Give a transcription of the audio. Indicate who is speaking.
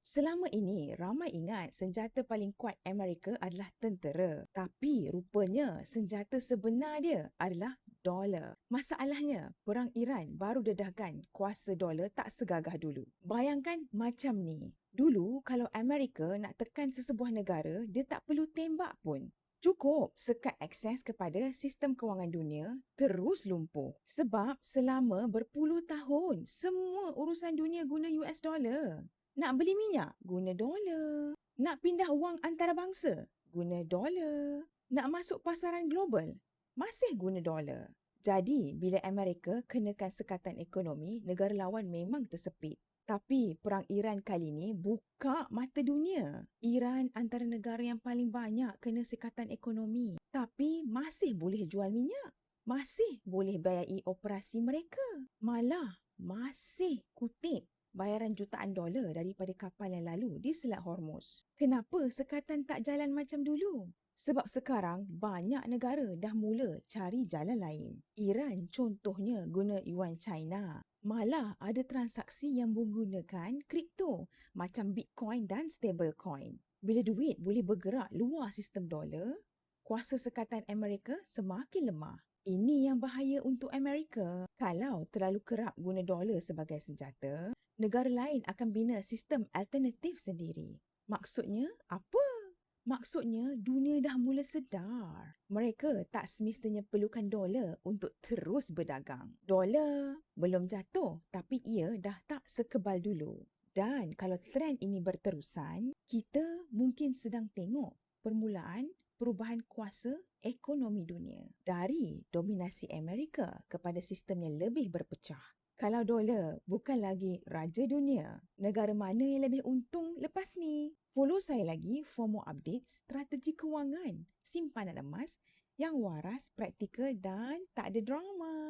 Speaker 1: Selama ini, ramai ingat senjata paling kuat Amerika adalah tentera. Tapi rupanya senjata sebenar dia adalah dolar. Masalahnya, perang Iran baru dedahkan kuasa dolar tak segagah dulu. Bayangkan macam ni. Dulu kalau Amerika nak tekan sesebuah negara, dia tak perlu tembak pun. Cukup sekat akses kepada sistem kewangan dunia terus lumpuh. Sebab selama berpuluh tahun, semua urusan dunia guna US dollar. Nak beli minyak? Guna dolar. Nak pindah wang antarabangsa? Guna dolar. Nak masuk pasaran global? Masih guna dolar. Jadi, bila Amerika kenakan sekatan ekonomi, negara lawan memang tersepit. Tapi perang Iran kali ni buka mata dunia. Iran antara negara yang paling banyak kena sekatan ekonomi. Tapi masih boleh jual minyak. Masih boleh bayari operasi mereka. Malah masih kutip bayaran jutaan dolar daripada kapal yang lalu di Selat Hormuz. Kenapa sekatan tak jalan macam dulu? Sebab sekarang banyak negara dah mula cari jalan lain. Iran contohnya guna yuan China. Malah ada transaksi yang menggunakan kripto macam Bitcoin dan stablecoin. Bila duit boleh bergerak luar sistem dolar, kuasa sekatan Amerika semakin lemah. Ini yang bahaya untuk Amerika. Kalau terlalu kerap guna dolar sebagai senjata, negara lain akan bina sistem alternatif sendiri. Maksudnya apa? Maksudnya dunia dah mula sedar. Mereka tak semestinya perlukan dolar untuk terus berdagang. Dolar belum jatuh tapi ia dah tak sekebal dulu. Dan kalau trend ini berterusan, kita mungkin sedang tengok permulaan perubahan kuasa ekonomi dunia. Dari dominasi Amerika kepada sistem yang lebih berpecah. Kalau dolar bukan lagi raja dunia, negara mana yang lebih untung lepas ni? Follow saya lagi for more updates strategi kewangan simpanan emas yang waras, praktikal dan tak ada drama.